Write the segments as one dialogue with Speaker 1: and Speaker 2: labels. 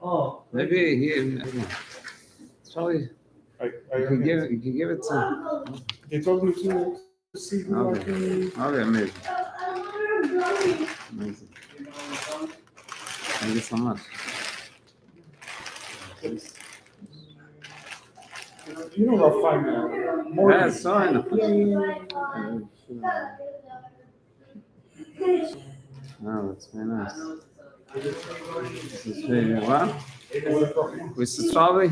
Speaker 1: Oh,
Speaker 2: maybe he. Probably. You can give it to.
Speaker 1: they told me to see who I can.
Speaker 2: Okay, maybe. Amazing. Thank you so much.
Speaker 1: You know, I'll find out. More.
Speaker 2: Yeah, it's fine. Oh, that's very nice. This is very well. We should probably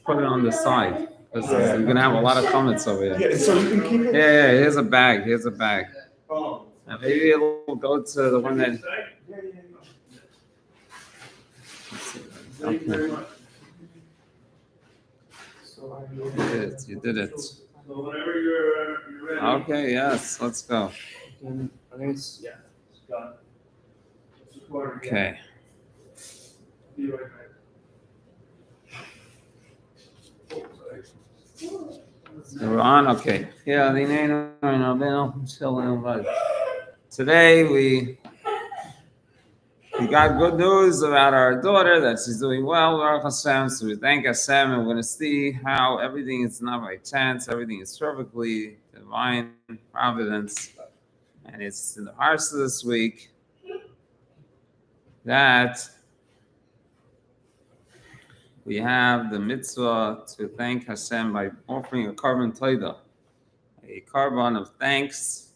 Speaker 2: put it on the side because you're gonna have a lot of comments over here.
Speaker 1: Yeah, so you can keep it.
Speaker 2: Yeah, here's a bag. Here's a bag.
Speaker 1: Oh.
Speaker 2: Maybe it'll go to the one that. Okay. You did it. Okay, yes, let's go. Okay. So we're on, okay. Yeah, today we got good news about our daughter that she's doing well, Baruch Hashem. So we thank Hashem, and we're going to see how everything is not by chance, everything is perfectly divine providence. And it's in the hearts of this week that we have the mitzvah to thank Hashem by offering a carbon toida, a carbon of thanks.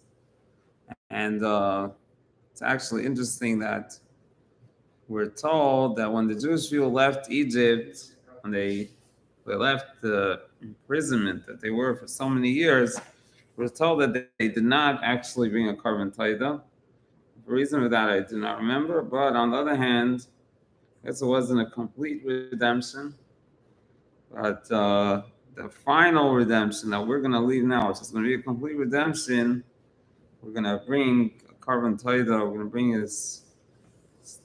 Speaker 2: And it's actually interesting that we're told that when the Jewish people left Egypt, when they left the imprisonment that they were for so many years, we're told that they did not actually bring a carbon taida. The reason for that I do not remember, but on the other hand, I guess it wasn't a complete redemption. But the final redemption that we're going to leave now, which is going to be a complete redemption, we're going to bring a carbon taida, we're going to bring this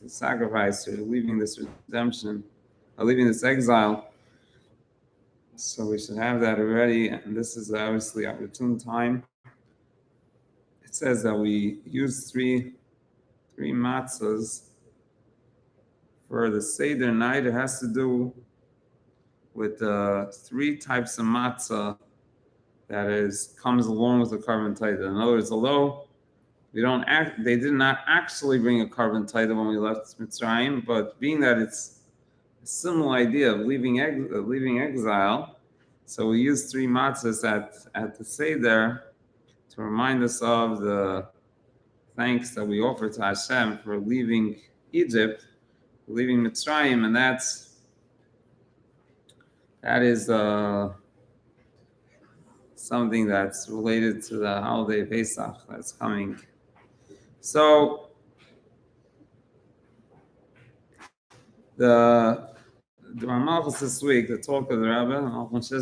Speaker 2: sacrifice to leaving this redemption, leaving this exile. So we should have that already, and this is obviously opportune time. It says that we use three matzahs for the Seder night. It has to do with three types of matzah that comes along with the carbon taida. In other words, although they did not actually bring a carbon taida when we left Mitzrayim, but being that it's a similar idea of leaving exile, so we use three matzahs at the Seder to remind us of the thanks that we offer to Hashem for leaving Egypt, leaving Mitzrayim, and that is something that's related to the holiday Pesach that's coming. So the Ramachos this week, the talk of the Rebbe,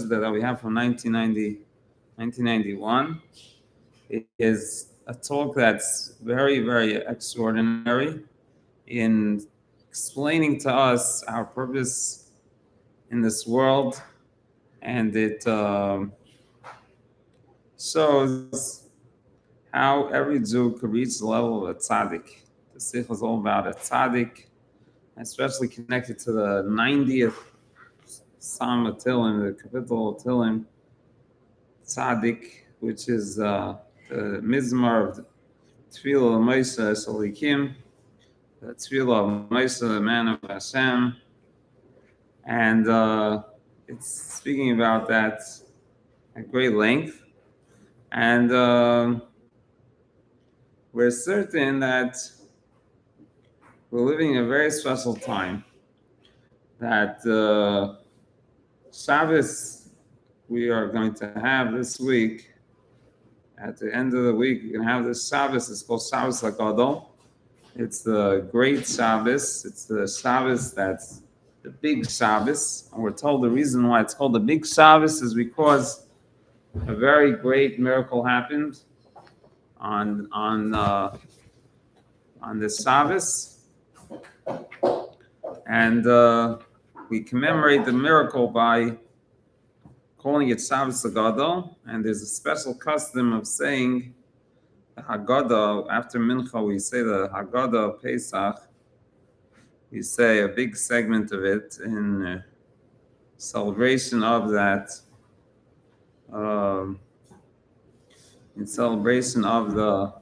Speaker 2: that we have from 1991, is a talk that's very, very extraordinary in explaining to us our purpose in this world, and it shows how every Jew could reach the level of a tzaddik. The sikh is all about a tzaddik, especially connected to the 90th Psalm of Tehillim, the capital of Tehillim, tzaddik, which is the mizmar of Tefillah of Moshe Shalikim, the Tefillah of Moshe, the man of Hashem, and it's speaking about that at great length. And we're certain that we're living in a very special time, that Shabbos we are going to have this week, at the end of the week, we're going to have this Shabbos. It's called Shabbos HaGadol. It's the great Shabbos. It's the Shabbos that's the big Shabbos. And we're told the reason why it's called the big Shabbos is because a very great miracle happened on this Shabbos, and we commemorate the miracle by calling it Shabbos HaGadol. And there's a special custom of saying the Haggadah after Mincha. We say the Haggadah of Pesach, we say a big segment of it in celebration of that, um, in celebration of the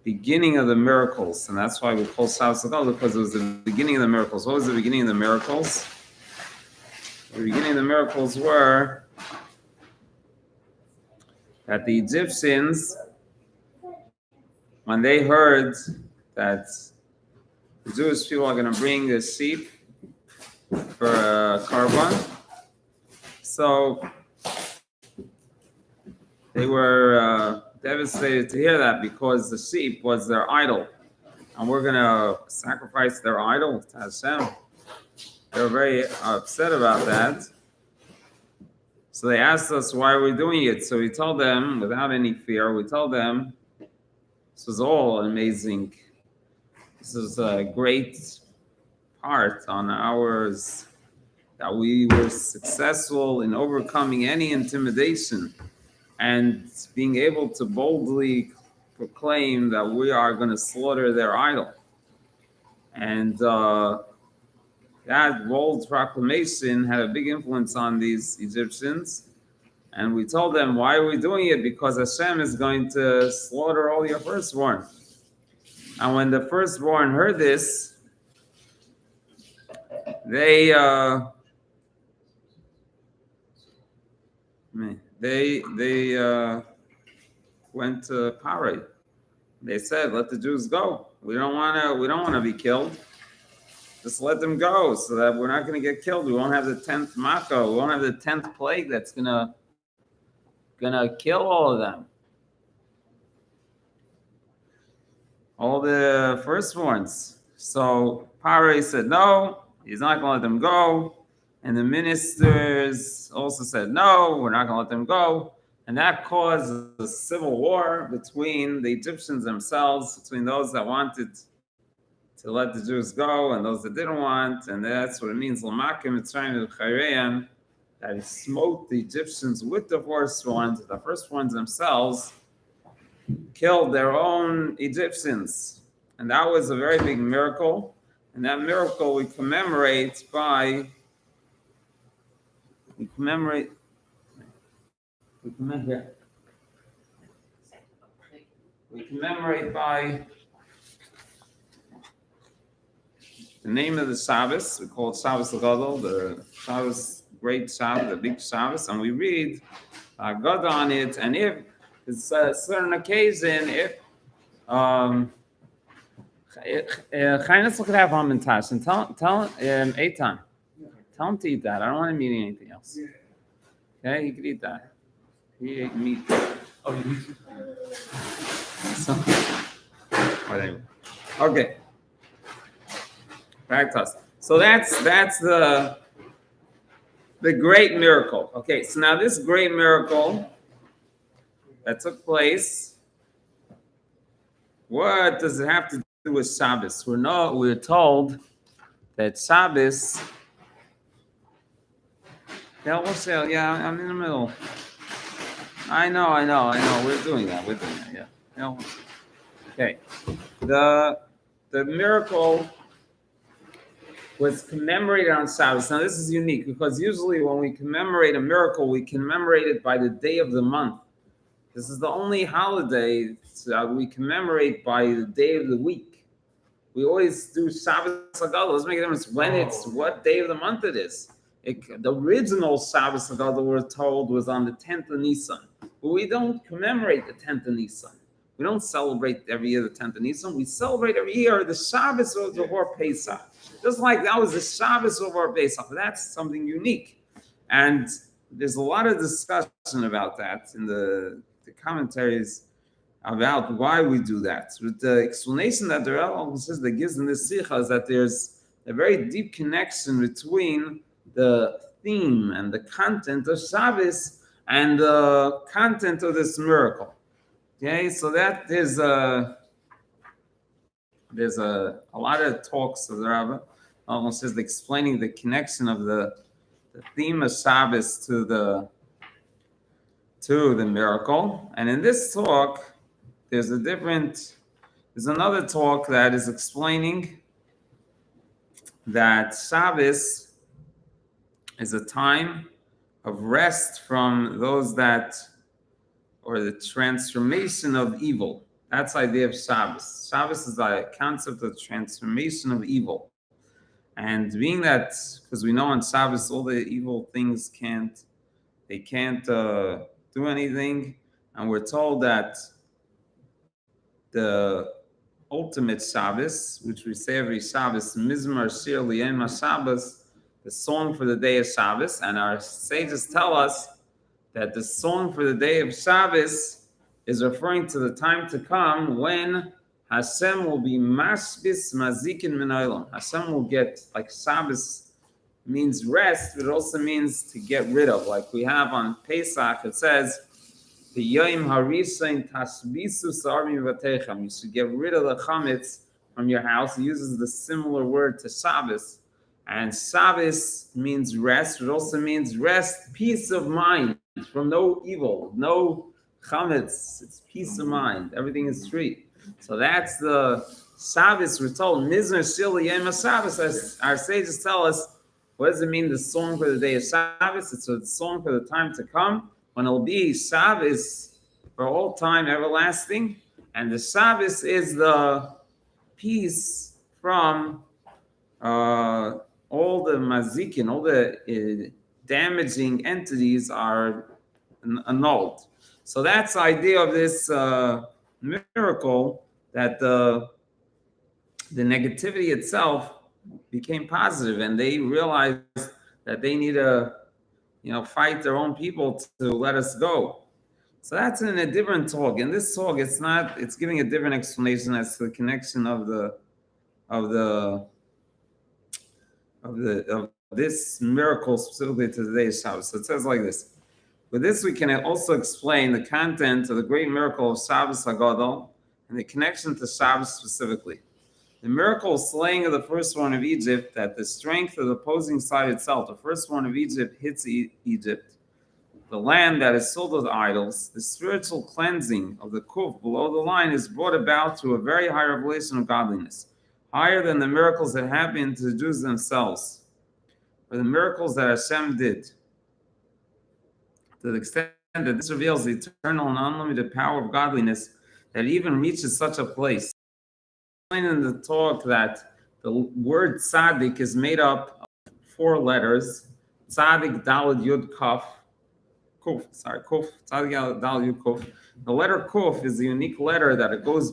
Speaker 2: beginning of the miracles, and that's why we call Shabbos Hagadol, because it was the beginning of the miracles. What was the beginning of the miracles? The beginning of the miracles were that the Egyptians, when they heard that the Jewish people are going to bring a sheep for a korban, so they were devastated to hear that, because the sheep was their idol, and we're going to sacrifice their idol to Hashem. They were very upset about that. So they asked us why we're doing it. So we told them, without any fear, we told them this was all amazing. This is a great part on ours, that we were successful in overcoming any intimidation and being able to boldly proclaim that we are going to slaughter their idol. And that bold proclamation had a big influence on these Egyptians. And we told them, why are we doing it? Because Hashem is going to slaughter all your firstborn. And when the firstborn heard this, they went to Pare. They said, let the Jews go. We don't want to be killed. Just let them go, so that we're not going to get killed. We won't have the 10th Makkah. We won't have the 10th plague that's gonna kill all of them. All the firstborns. So Pare said no, he's not going to let them go. And the ministers also said no, we're not going to let them go. And that caused a civil war between the Egyptians themselves, between those that wanted to let the Jews go and those that didn't want. And that's what it means, Lamakim Mitzrayim Chayreim, that he smote the Egyptians with the firstborns. The firstborns themselves killed their own Egyptians. And that was a very big miracle. And that miracle we commemorate by We commemorate by the name of the Shabbos. We call it Shabbos Hagadol, the Shabbos, great Shabbos, the big Shabbos, and we read God on it. And if it's a certain occasion, if Chaynes could have Hamantash, and tell Eitan, tell him to eat that. I don't want him eating anything else. Okay, he could eat that. He ate meat.
Speaker 1: Oh, you
Speaker 2: So, whatever. Okay. Back to us. So that's the great miracle. Okay, so now this great miracle that took place, what does it have to do with Shabbos? We're told that Shabbos. Yeah, we'll say, yeah, I'm in the middle. I know. We're doing that. Yeah. Okay. The miracle was commemorated on Shabbos. Now, this is unique because usually when we commemorate a miracle, we commemorate it by the day of the month. This is the only holiday that we commemorate by the day of the week. We always do Shabbos Hagadol. Let's make a difference when it's what day of the month it is. The original Shabbos Hagadol, we're told, was on the 10th of Nisan. But we don't commemorate the 10th of Nisan. We don't celebrate every year the 10th of Nisan. We celebrate every year the Shabbos before Pesach. Just like that was the Shabbos before Pesach. That's something unique. And there's a lot of discussion about that in the commentaries about why we do that. But the explanation that the Rebbe says that gives in this Sikha is that there's a very deep connection between the theme and the content of Shabbos and the content of this miracle. Okay, so that there's a lot of talks of the Rebbe almost says explaining the connection of the theme of Shabbos to the miracle. And in this talk, there's another talk that is explaining that Shabbos is a time of rest from those that, or the transformation of evil. That's the idea of Shabbos. Shabbos is the concept of transformation of evil. And being that, because we know on Shabbos all the evil things can't do anything, and we're told that the ultimate Shabbos, which we say every Shabbos, Mizmar Shir Liyom Shabbos, the song for the day of Shabbos, and our sages tell us that the song for the day of Shabbos is referring to the time to come when Hashem will be mashbis mazikin min olam. Hashem will get, like Shabbos means rest, but it also means to get rid of. Like we have on Pesach, it says, the Yom Harishain Tashbisu Sarmi Vatechem. You should get rid of the chametz from your house. It uses the similar word to Shabbos. And Shabbos means rest. It also means rest, peace of mind from no evil, no chametz. It's peace of mind. Everything is free. So that's the Shabbos. We're told Mizner Shil Yom Shabbos. As our sages tell us, what does it mean? The song for the day of Shabbos. It's a song for the time to come, when it'll be Shabbos for all time, everlasting. And the Shabbos is the peace from all the mazikin, all the damaging entities are annulled. So that's the idea of this miracle, that the negativity itself became positive, and they realized that they need to fight their own people to let us go. So that's in a different talk. In this talk, it's giving a different explanation as to the connection of this miracle specifically to today's Shabbos. So it says like this. With this, we can also explain the content of the great miracle of Shabbos HaGadol and the connection to Shabbos specifically. The miracle of slaying of the firstborn of Egypt, that the strength of the opposing side itself, the firstborn of Egypt hits Egypt, the land that is filled with idols, the spiritual cleansing of the kuf below the line is brought about through a very high revelation of godliness, higher than the miracles that happened to the Jews themselves, or the miracles that Hashem did. To the extent that this reveals the eternal and unlimited power of godliness that even reaches such a place. In the talk that the word tzaddik is made up of 4 letters: tzaddik, daled, yud, kuf, tzaddik, daled, yud, kuf. The letter kuf is a unique letter that it goes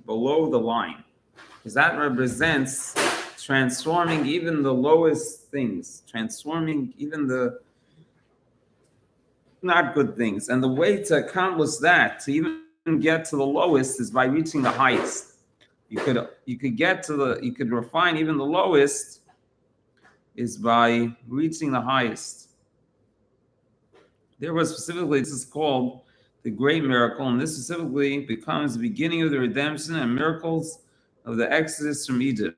Speaker 2: below the line, because that represents transforming even the lowest things, transforming even the not good things. And the way to accomplish that, to even get to the lowest, is by reaching the highest. You could refine even the lowest is by reaching the highest. Therefore, specifically, this is called the great miracle, and this specifically becomes the beginning of the redemption and miracles of the exodus from Egypt.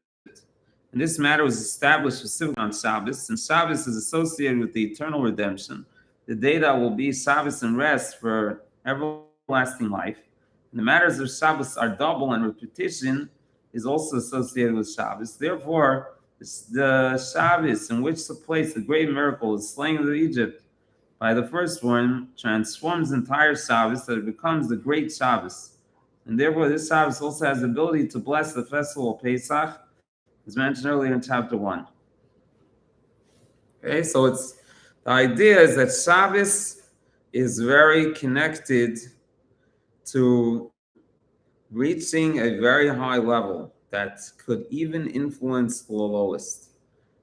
Speaker 2: And this matter was established specifically on Shabbos, and Shabbos is associated with the eternal redemption, the day that will be Shabbos and rest for everlasting life. And the matters of Shabbos are double, and repetition is also associated with Shabbos. Therefore, the Shabbos in which took place the great miracle, the slaying of Egypt by the firstborn, transforms the entire Shabbos, that it becomes the great Shabbos. And therefore, this Shabbos also has the ability to bless the festival of Pesach, as mentioned earlier in chapter 1. Okay, so the idea is that Shabbos is very connected to reaching a very high level that could even influence the lowest.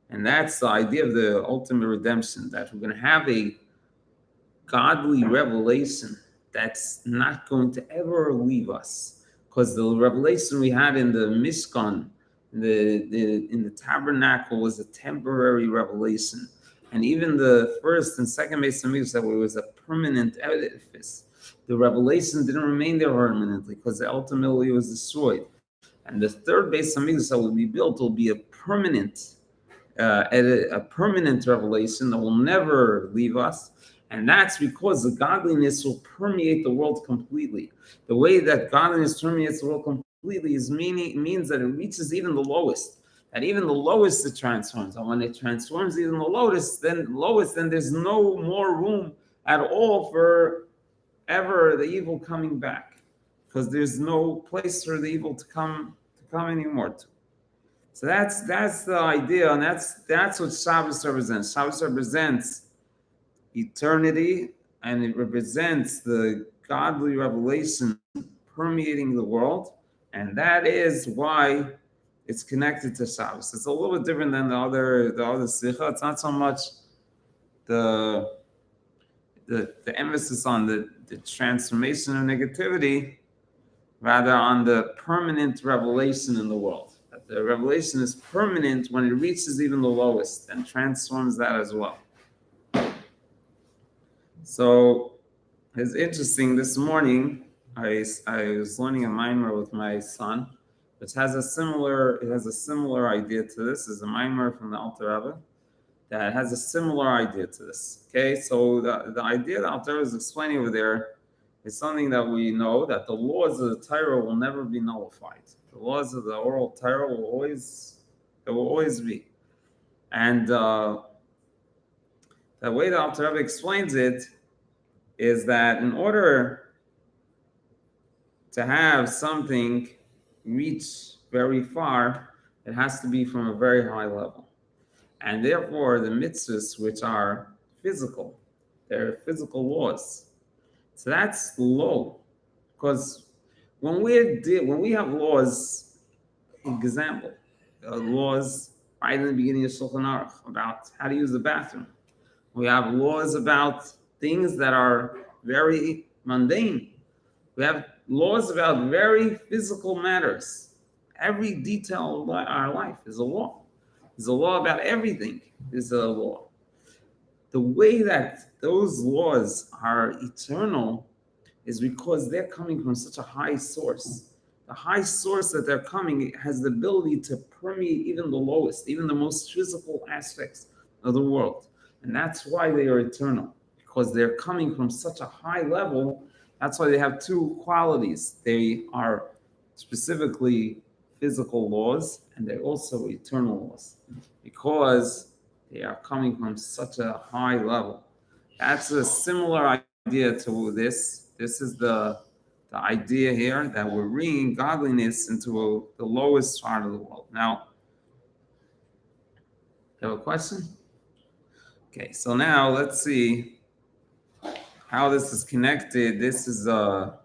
Speaker 2: And that's the idea of the ultimate redemption, that we're going to have a godly revelation that's not going to ever leave us. Because the revelation we had in the Mishkan, in the tabernacle, was a temporary revelation. And even the first and second Beis Hamikdash, that was a permanent edifice. The revelation didn't remain there permanently, because ultimately it was destroyed. And the third Beis Hamikdash that will be built will be a permanent revelation that will never leave us. And that's because the godliness will permeate the world completely. The way that godliness permeates the world completely means that it reaches even the lowest. that even the lowest it transforms. And when it transforms even the lowest, then there's no more room at all for ever the evil coming back, because there's no place for the evil to come anymore to. So that's the idea, and that's what Shabbos represents. Shabbos represents eternity, and it represents the godly revelation permeating the world, and that is why it's connected to Shabbos. It's a little bit different than the other Sikha. It's not so much the emphasis on the transformation of negativity, rather on the permanent revelation in the world. That the revelation is permanent when it reaches even the lowest and transforms that as well. So it's interesting. This morning, I was learning a mimer with my son, which has a similar idea to this. It's a mimer from the Alter Rebbe that has a similar idea to this. Okay, so the idea that Alter Rebbe is explaining over there is something that we know, that the laws of the Torah will never be nullified. The laws of the oral Torah will always be. And the way that Alter Rebbe explains it is that in order to have something reach very far, it has to be from a very high level. And therefore, the mitzvahs, which are physical, they're physical laws. So that's low, because when we have laws, example, laws right in the beginning of Shulchan Aruch about how to use the bathroom. We have laws about things that are very mundane. We have laws about very physical matters. Every detail of our life is a law. There's a law about everything. Is a law. The way that those laws are eternal is because they're coming from such a high source. The high source that they're coming has the ability to permeate even the lowest, even the most physical aspects of the world. And that's why they are eternal, because they're coming from such a high level. That's why they have two qualities. They are specifically physical laws, and they're also eternal laws, because they are coming from such a high level. That's a similar idea to this. This is the idea here that we're bringing godliness into the lowest part of the world. Now, you have a question? Okay, so now let's see how this is connected. This is a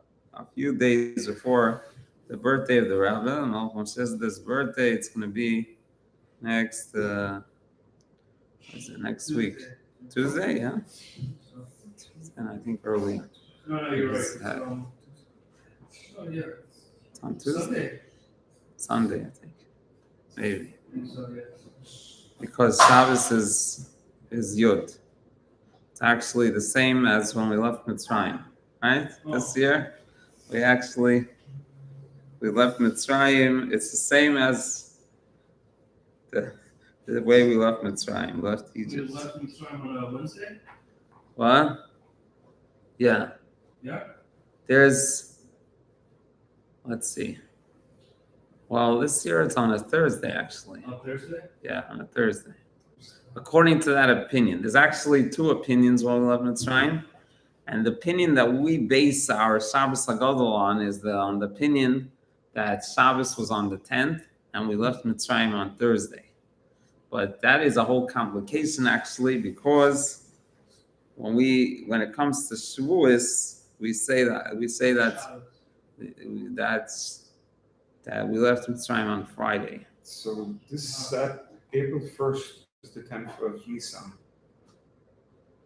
Speaker 2: few days before the birthday of the Rebbe, and Malcolm says this birthday, it's going to be next, next week? Tuesday, yeah? And I think early.
Speaker 1: No, you're right.
Speaker 2: It's on Tuesday? Sunday, I think. Maybe. Because Shabbos is Yud. It's actually the same as when we left Mitzrayim, right? This year, we left Mitzrayim. It's the same as the way we left Mitzrayim, left Egypt.
Speaker 1: You left Mitzrayim on Wednesday?
Speaker 2: What? Yeah.
Speaker 1: Yeah.
Speaker 2: Let's see. Well, this year it's on a Thursday, actually.
Speaker 1: On Thursday?
Speaker 2: Yeah, on a Thursday. According to that opinion, there's actually two opinions while we left Mitzrayim, and the opinion that we base our Shabbos Hagadol on is the opinion that Shabbos was on the 10th and we left Mitzrayim on Thursday. But that is a whole complication, actually, because when it comes to Shavuos, we say that we left Mitzrayim on Friday.
Speaker 3: So this April 1st is the 10th of Nisan.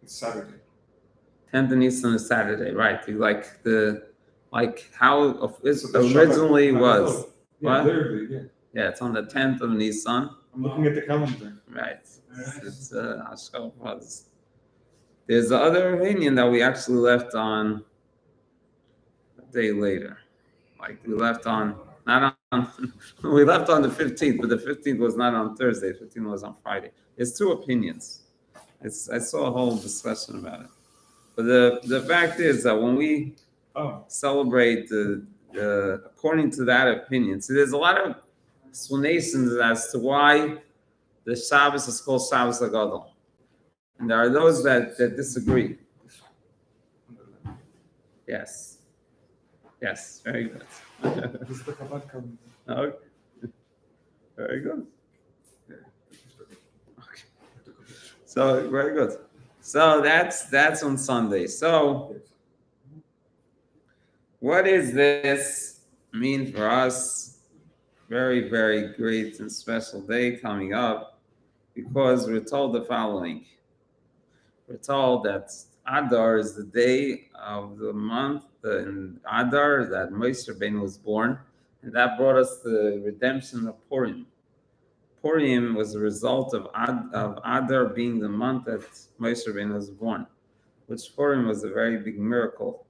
Speaker 3: It's Saturday.
Speaker 2: 10th of Nisan is Saturday, right? How it
Speaker 3: So the
Speaker 2: originally
Speaker 3: Shabbat-
Speaker 2: was.
Speaker 3: Yeah,
Speaker 2: What?
Speaker 3: literally, yeah.
Speaker 2: Yeah, it's on the 10th of Nisan.
Speaker 3: I'm looking at the calendar.
Speaker 2: Right. It's was. There's the other opinion that we actually left on a day later. Like we left on we left on the 15th, but the 15th was not on Thursday. The 15th was on Friday. There's two opinions. I saw a whole discussion about it. But the fact is that when we celebrate the according to that opinion, see, there's a lot of explanations as to why the Shabbos is called Shabbos Agadol. And there are those that disagree. Yes. Yes, very good.
Speaker 3: This is the Chabad calendar.
Speaker 2: Okay. Very good.
Speaker 3: Yeah.
Speaker 2: Okay. So very good. So that's on Sunday. So what does this mean for us? Very, very great and special day coming up, because we're told the following. We're told that Adar is the day of the month in Adar that Moshe Rabbeinu was born, and that brought us the redemption of Purim. Purim was a result of Adar being the month that Moshe Rabbeinu was born, which Purim was a very big miracle.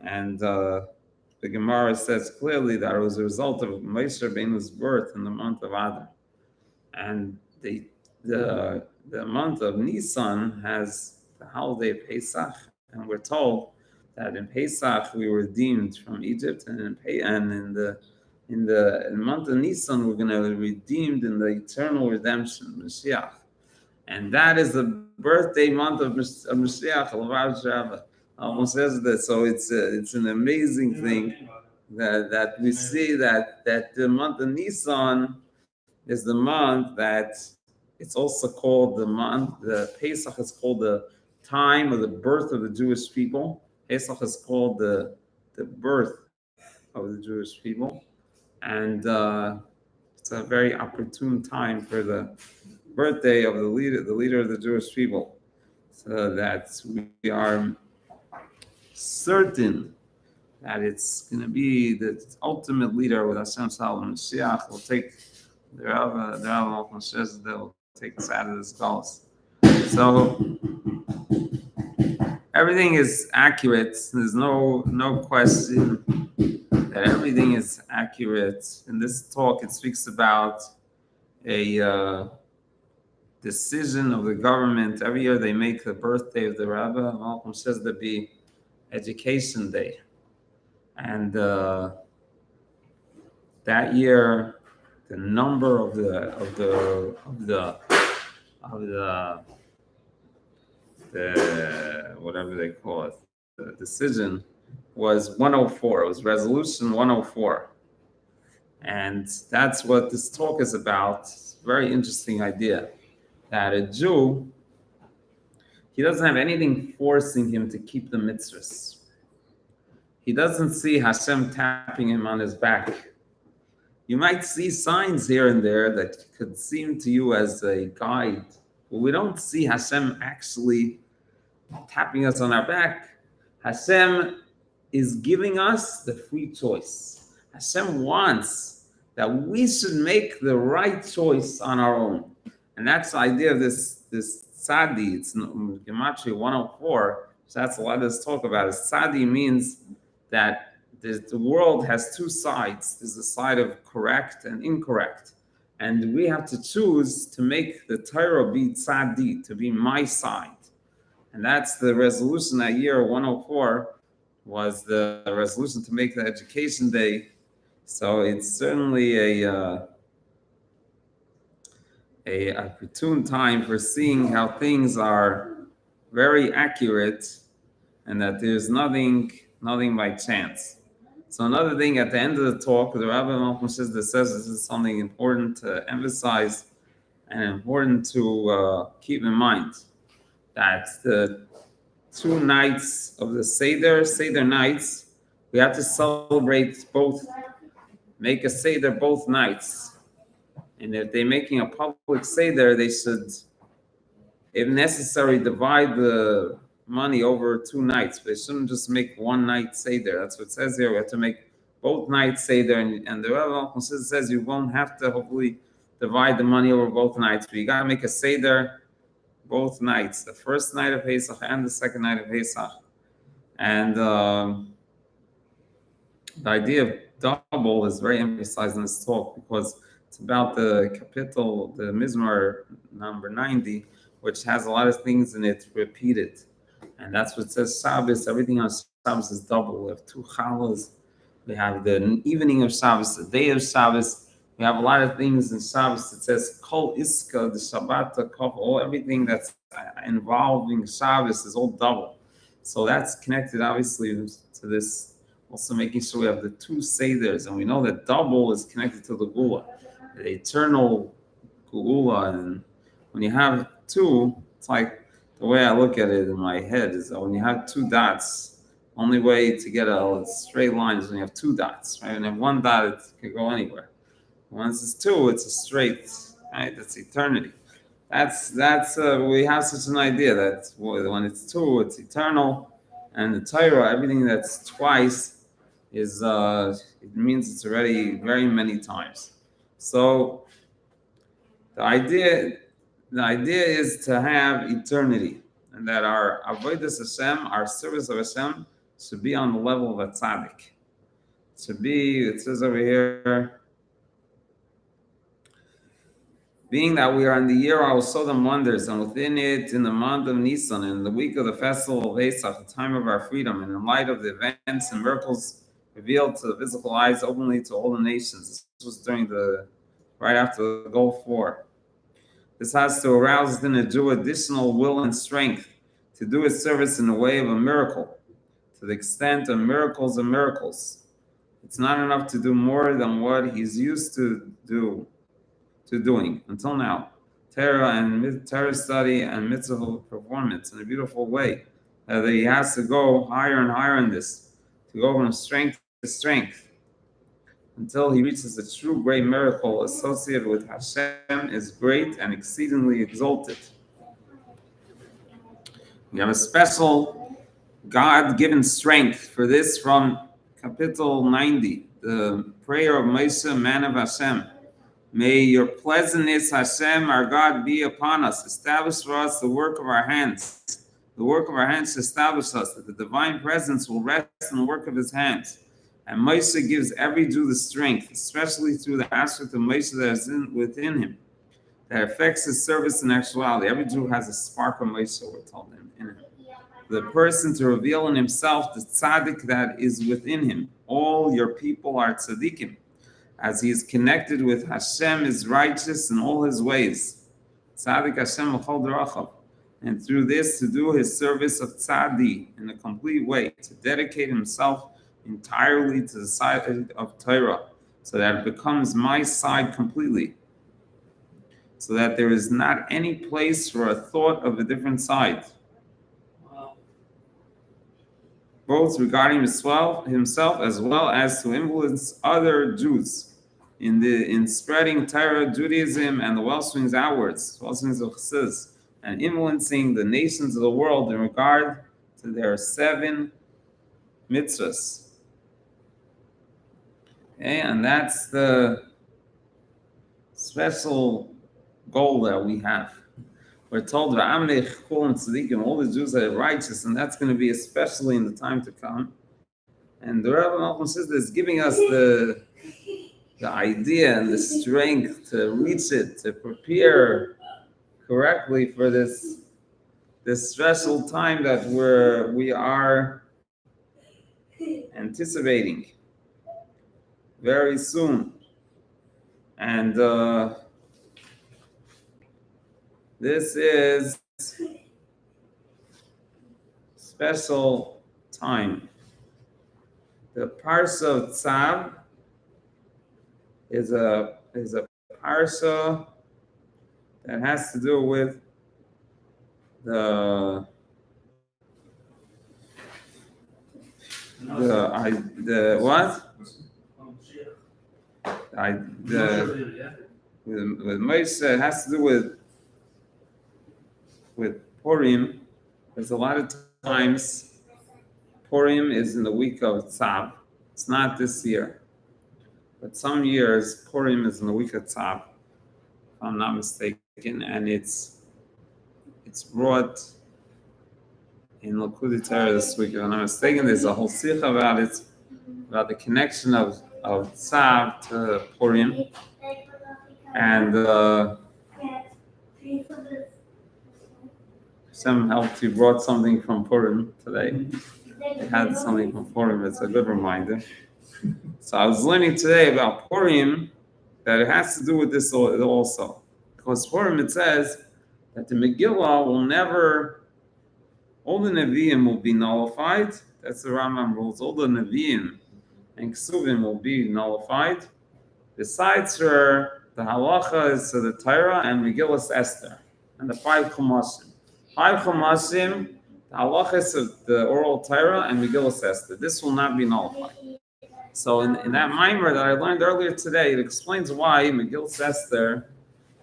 Speaker 2: And the Gemara says clearly that it was a result of Moshe Rabbeinu's birth in the month of Adar. And the month of Nisan has the holiday Pesach, and we're told that in Pesach we were redeemed from Egypt, and in the month of Nisan we're going to be redeemed in the eternal redemption, Mashiach. And that is the birthday month of Mashiach, almost says that. So it's an amazing thing that we see that the month of Nisan is the month that it's also called the month. The Pesach is called the time of the birth of the Jewish people. Pesach is called the birth of the Jewish people, and it's a very opportune time for the birthday of the leader of the Jewish people, so that we are certain that it's going to be the ultimate leader with Hashem Shalom Mashiach will take the Rav says they'll take us out of this gulf. So everything is accurate. There's no question that everything is accurate. In this talk, it speaks about a decision of the government. Every year they make the birthday of the Rabbi. Malcolm says there be Education Day, and that year the number of the whatever they call it, the decision was 104. It was resolution 104, and that's what this talk is about. Very interesting idea that a Jew, he doesn't have anything forcing him to keep the mitzvahs. He doesn't see Hashem tapping him on his back. You might see signs here and there that could seem to you as a guide, but we don't see Hashem actually tapping us on our back. Hashem is giving us the free choice. Hashem wants that we should make the right choice on our own. And that's the idea of this tzadi. It's Gematria 104. So that's a lot of this talk about. Tzadi means that the world has two sides. There's the side of correct and incorrect. And we have to choose to make the Torah be tzadi, to be my side. And that's the resolution that year, 104, was the resolution to make the Education Day. So it's certainly a opportune time for seeing how things are very accurate and that there's nothing by chance. So another thing at the end of the talk, the Rabbi Malcolm says this is something important to emphasize and important to keep in mind, that the 2 nights of the Seder nights, we have to celebrate both, make a Seder both nights. And if they're making a public Seder, they should, if necessary, divide the money over 2 nights. They shouldn't just make 1 night Seder. That's what it says here. We have to make both nights Seder. And the Rabbi says you won't have to hopefully divide the money over both nights, but you got to make a Seder both nights, the first night of Pesach and the second night of Pesach. And the idea of double is very emphasized in this talk because it's about the kapitel, the Mizmor number 90, which has a lot of things in it repeated. And that's what it says Shabbos. Everything on Shabbos is double. We have 2 challahs. We have the evening of Shabbos, the day of Shabbos, We have a lot of things in Shabbos that says Kol Iska, the Shabbat, all everything that's involving Shabbos is all double. So that's connected obviously to this, also making sure we have the two Seders, and we know that double is connected to the Gula, the eternal Gula. And when you have two, it's like the way I look at it in my head is that when you have two dots, only way to get a straight line is when you have two dots, right? And if one dot, it can go anywhere. Once it's two, it's a straight, right? That's eternity. That's we have such an idea that when it's two, it's eternal, and the Torah, everything that's twice is it means it's already very many times. So the idea is to have eternity, and that our avodas Hashem, our service of Hashem, should be on the level of a tzaddik. Should be, it says over here, being that we are in the year of our Sodom wonders, and within it, in the month of Nisan, in the week of the festival of Pesach, the time of our freedom, and in light of the events and miracles revealed to the physical eyes openly to all the nations. This was right after the Gulf War. This has to arouse within a Jew additional will and strength to do his service in the way of a miracle, to the extent of miracles and miracles. It's not enough to do more than what he's used to doing until now. Torah study and mitzvah performance in a beautiful way. That he has to go higher and higher in this, to go from strength to strength, until he reaches the true great miracle associated with Hashem is great and exceedingly exalted. We have a special God-given strength for this from Kapitel 90, the prayer of Moshe, man of Hashem. May your pleasantness, Hashem, our God, be upon us. Establish for us the work of our hands. The work of our hands to establish us, that the divine presence will rest in the work of his hands. And Moshe gives every Jew the strength, especially through the aspect of Moshe that is within him, that affects his service in actuality. Every Jew has a spark of Moshe, we're told, in him. The person to reveal in himself the tzaddik that is within him. All your people are tzaddikim, as he is connected with Hashem, is righteous in all his ways. Tzaddik Hashem v'chol derachav. And through this, to do his service of tzaddi in a complete way, to dedicate himself entirely to the side of Torah, so that it becomes my side completely, so that there is not any place for a thought of a different side, both regarding himself as well as to influence other Jews in spreading Torah, Judaism, and the wellsprings outwards, wellsprings of Chassidus, and influencing the nations of the world in regard to their 7 mitzvahs. Okay, and that's the special goal that we have. We're told all the Jews that are righteous, and that's going to be especially in the time to come. And the Rebbe Malcolm says that it's giving us the idea and the strength to reach it, to prepare correctly for this special time that we are anticipating very soon. And this is special time. The Parsha of Tzav is a parsha that has to do with the what? With Moshe, it has to do with Purim. There's a lot of times Purim is in the week of Tzav. It's not this year, but some years Purim is in the week of Tzav, if I'm not mistaken, and it's brought in Lakudi Torah this week. If I'm not mistaken, there's a whole sikh about it, about the connection of Tzav to Purim, and Hashem helped you brought something from Purim today. It had something from Purim. It's a good reminder. So I was learning today about Purim, that it has to do with this also. Because Purim it says that the Megillah will never, all the Nevi'im will be nullified. That's the Rambam rules. All the Nevi'im and Ksuvim will be nullified. Besides her, the halacha is the Torah and Megillas Esther, and the 5 Chumasim. 5 Chumasim, the halacha is of the oral Torah and Megillas Esther. This will not be nullified. So in that mimer that I learned earlier today, it explains why Megillas Esther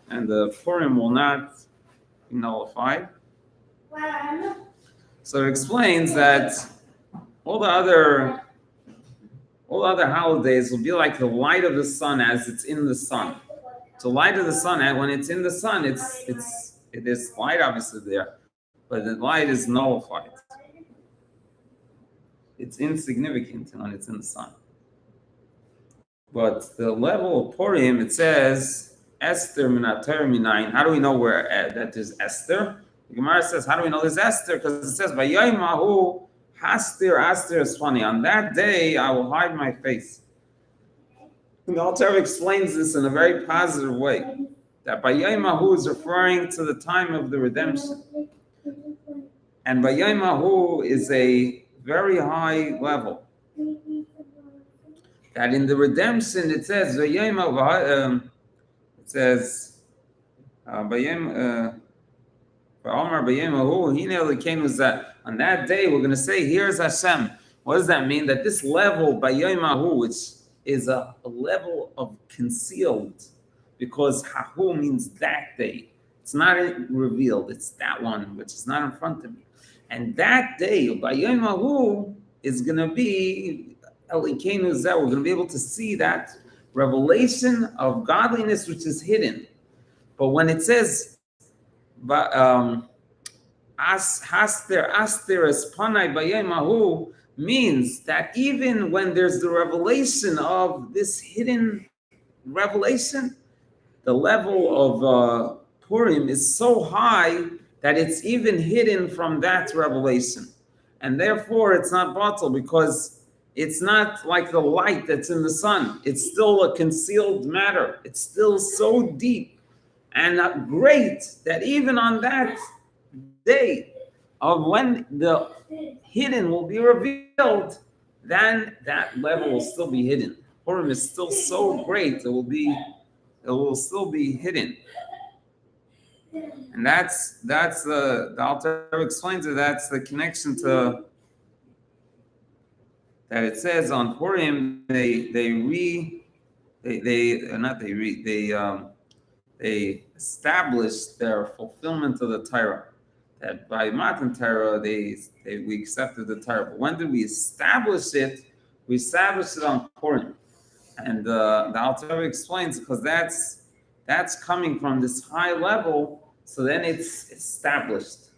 Speaker 2: and the Purim will not be nullified. So it explains that all the other holidays will be like the light of the sun as it's in the sun. The light of the sun, and when it's in the sun, it is light obviously there, but the light is nullified. It's insignificant when it's in the sun. But the level of Purim, it says Esther minater minayin. How do we know where that there's Esther? The Gemara says, how do we know there's Esther? Because it says Vayomahu Hastir is funny. On that day, I will hide my face. And the Alter explains this in a very positive way. That Vayomahu is referring to the time of the redemption. And Vayomahu is a very high level. That in the redemption, it says, it says, on that day, we're going to say, here's Hashem. What does that mean? That this level, Bayomahu, which is a level of concealed, because Hahu means that day. It's not revealed. It's that one, which is not in front of me. And that day, Bayomahu, is going to be Elikenu Zeh. We're going to be able to see that revelation of godliness, which is hidden. But when it says, Haster es panai bayemahu, means that even when there's the revelation of this hidden revelation, the level of Purim is so high that it's even hidden from that revelation. And therefore, it's not batal because it's not like the light that's in the sun. It's still a concealed matter. It's still so deep and great that even on that day of when the hidden will be revealed, then that level will still be hidden. Purim is still so great, it will still be hidden. And that's the Alter explains it. That's the connection to that it says on Purim they established their fulfillment of the Torah. That by Matan Torah we accepted the Torah. But when did we establish it? We established it on Purim, and the Alter Rebbe explains because that's coming from this high level. So then it's established.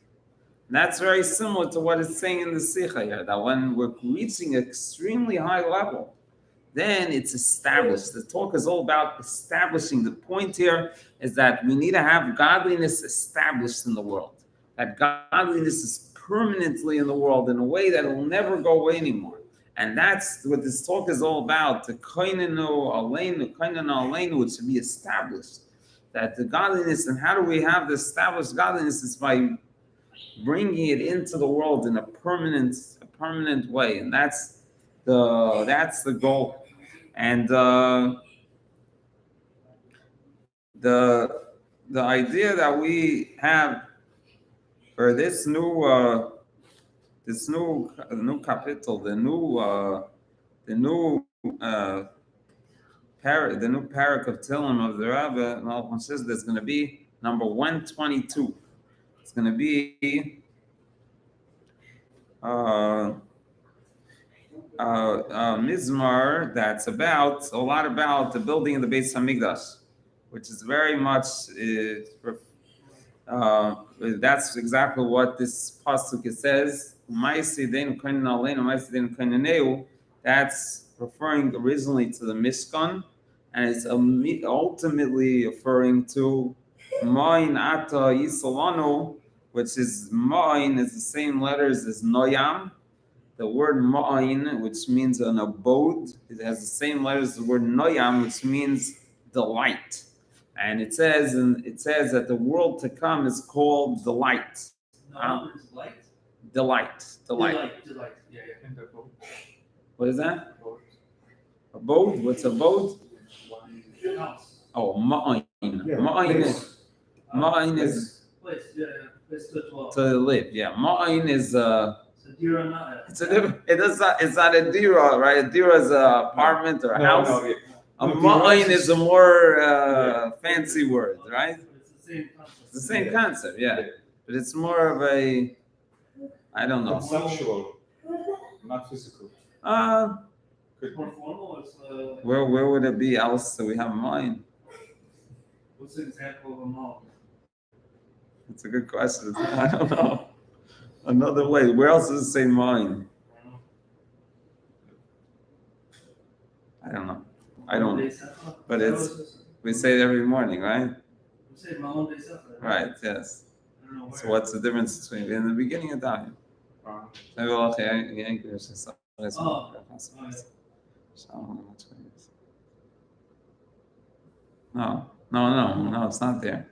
Speaker 2: And that's very similar to what it's saying in the Sikha here. That when we're reaching an extremely high level, then it's established. The talk is all about establishing. The point here is that we need to have godliness established in the world. That godliness is permanently in the world in a way that it will never go away anymore. And that's what this talk is all about. The koinenu aleinu, which should be established. That the godliness, and how do we have the established godliness, is by bringing it into the world in a permanent way. And that's the goal. And the idea that we have for this new capital, the new parak of Tillim of the Rebbe, Malachon says there's going to be number 122. It's going to be Mizmar that's about a lot about the building of the Beis Hamikdash, which is very much that's exactly what this pasuk says. That's referring originally to the Mishkan, and it's ultimately referring to Ma'in Ata Yisalanu, which is Ma'in is the same letters as Noyam. The word Ma'in, which means an abode, it has the same letters as the word Noyam, which means delight. And it says that the world to come is called delight.
Speaker 1: No, it's light.
Speaker 2: Delight.
Speaker 1: Delight. Yeah.
Speaker 3: In the boat.
Speaker 2: What is that?
Speaker 3: Boat.
Speaker 2: Abode? What's abode?
Speaker 1: House.
Speaker 2: Oh, ma'in.
Speaker 3: Yeah,
Speaker 2: Ma'in is
Speaker 1: Place. Yeah. Place to dwell.
Speaker 2: to live. Yeah, ma'in is
Speaker 1: It's a dira not.
Speaker 2: it's a different. It's not a dira, right? A dira is an apartment or a house.
Speaker 3: No, yeah.
Speaker 2: A
Speaker 3: No,
Speaker 2: ma'in
Speaker 3: dira
Speaker 2: is a more
Speaker 3: Yeah.
Speaker 2: fancy word, right?
Speaker 1: It's the same concept.
Speaker 2: It's the same
Speaker 3: Yeah.
Speaker 2: concept, yeah. But it's more of a, I don't know.
Speaker 3: Conceptual, not physical.
Speaker 1: It's more formal. It's
Speaker 2: Where would it be else that we have mine?
Speaker 1: what's the example of a mall?
Speaker 2: It's a good question. I don't know. Another way. Where else does it say mine? I don't know. I don't know. But we say it every morning, right?
Speaker 1: We say Malon de Sefer.
Speaker 2: Right, yes.
Speaker 1: I don't know where.
Speaker 2: So what's the difference between in the beginning of time? No, it's not there.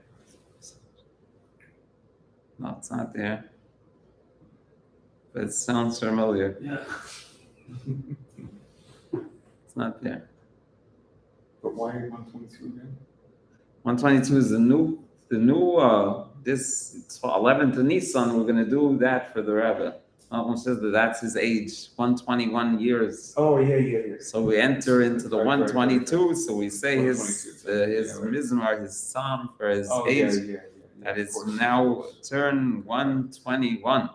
Speaker 2: No, it's not there. But it sounds familiar.
Speaker 1: Yeah.
Speaker 2: It's not there.
Speaker 3: But why 122 again?
Speaker 2: 122 is the new this 11th of Nisan. We're gonna do that for the Rebbe. Malcolm says that's his age, 121 years.
Speaker 3: Oh, yeah.
Speaker 2: So we enter into the
Speaker 3: Right,
Speaker 2: 122. So we say his
Speaker 3: 122,
Speaker 2: mizmar, his psalm for his
Speaker 3: Oh,
Speaker 2: age.
Speaker 3: yeah.
Speaker 2: That
Speaker 3: Of
Speaker 2: is
Speaker 3: course.
Speaker 2: now turn 121,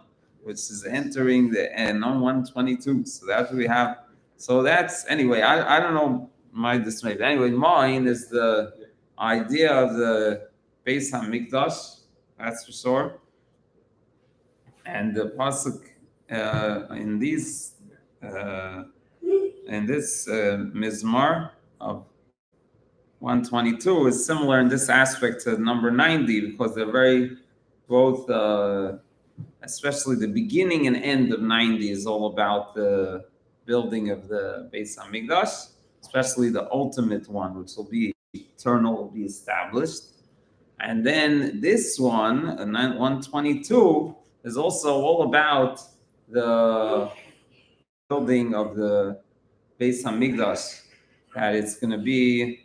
Speaker 2: which is entering the end on 122. So that's what we have. So that's anyway. I don't know my dismay. But anyway, mine is the idea of the Beis Hamikdash. That's for sure. And the pasuk in this mizmar of 122 is similar in this aspect to number 90 because they're very both, especially the beginning and end of 90 is all about the building of the Beis Hamikdash, especially the ultimate one, which will be eternal, will be established. And then this one, 122, is also all about the building of the Beis Hamikdash, that it's going to be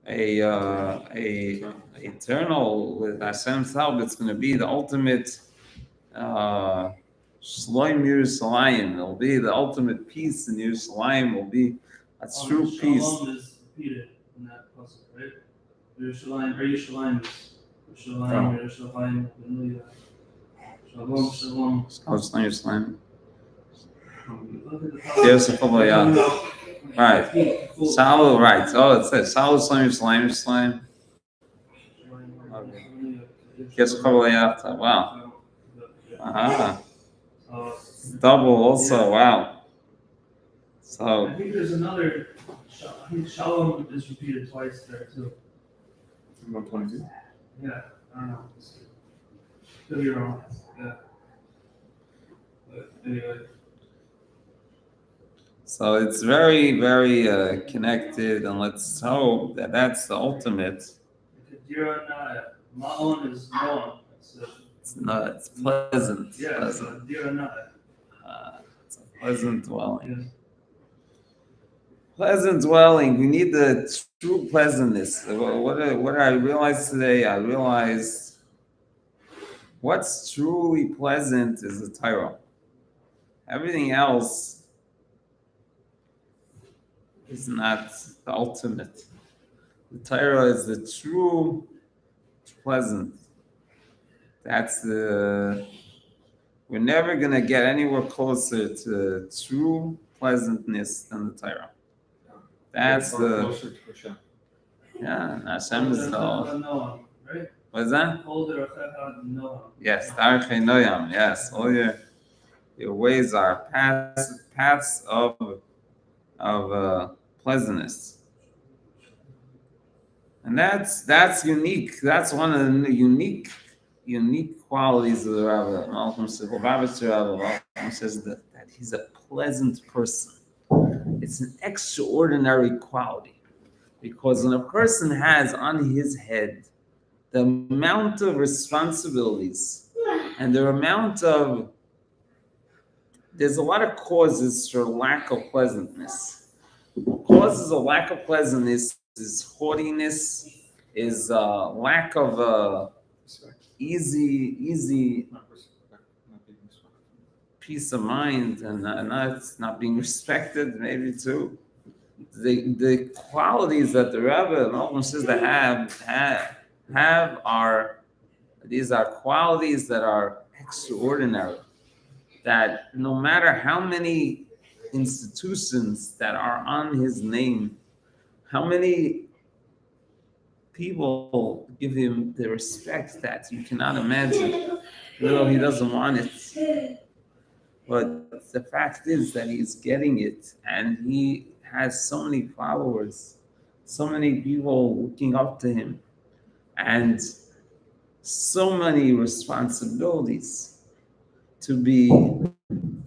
Speaker 2: a eternal with Hashem's help. It's going to be the ultimate Shloim Yerushalayim. It'll be the ultimate peace in Yerushalayim. Will be a true peace.
Speaker 1: Shalom is repeated in that puzzle, right? Yerushalayim is Yerushalayim, Hallelujah. Shalom.
Speaker 2: Shloim Yerushalayim.
Speaker 1: Look at the
Speaker 2: Yes, right. Shalom, right. Oh, it says Shalom Yerushalayim. Yes, wow. Double also, wow. So
Speaker 1: I think there's another. I think Shalom is repeated twice there too.
Speaker 3: 122.
Speaker 1: Yeah, I don't know. Could be wrong. Yeah. But anyway.
Speaker 2: So it's very, very connected, and let's hope that that's the ultimate.
Speaker 1: Ma'on is Noam.
Speaker 2: It's pleasant.
Speaker 1: Yeah,
Speaker 2: Pleasant. It's a pleasant dwelling.
Speaker 1: Yes.
Speaker 2: Pleasant dwelling. We need the true pleasantness. What I realized today, I realized what's truly pleasant is the Torah. Everything else is not the ultimate. The Torah is the true pleasant. That's the. We're never gonna get anywhere closer to true pleasantness than the Torah. That's the.
Speaker 3: Closer to Hashem.
Speaker 2: Yeah, and Hashem is the.
Speaker 1: Noam, right?
Speaker 2: What is that?
Speaker 1: Older Noam.
Speaker 2: Yes, Darchei Noyam. Yes, all your ways are paths of pleasantness, and that's unique. That's one of the unique qualities of the Rebbe. Malcolm says, Malcolm says that he's a pleasant person. it's an extraordinary quality, because when a person has on his head the amount of responsibilities and the amount of, there's a lot of causes for lack of pleasantness. What causes a lack of pleasantness is haughtiness, is lack of
Speaker 3: Respect.
Speaker 2: easy
Speaker 3: Not being respectful.
Speaker 2: peace of mind, and not being respected, maybe too. The qualities that the Rebbe Malcolm says that have are, these are qualities that are extraordinary. That no matter how many institutions that are on his name, how many people give him the respect that you cannot imagine, even though he doesn't want it. But the fact is that he's getting it, and he has so many followers, so many people looking up to him, and so many responsibilities to be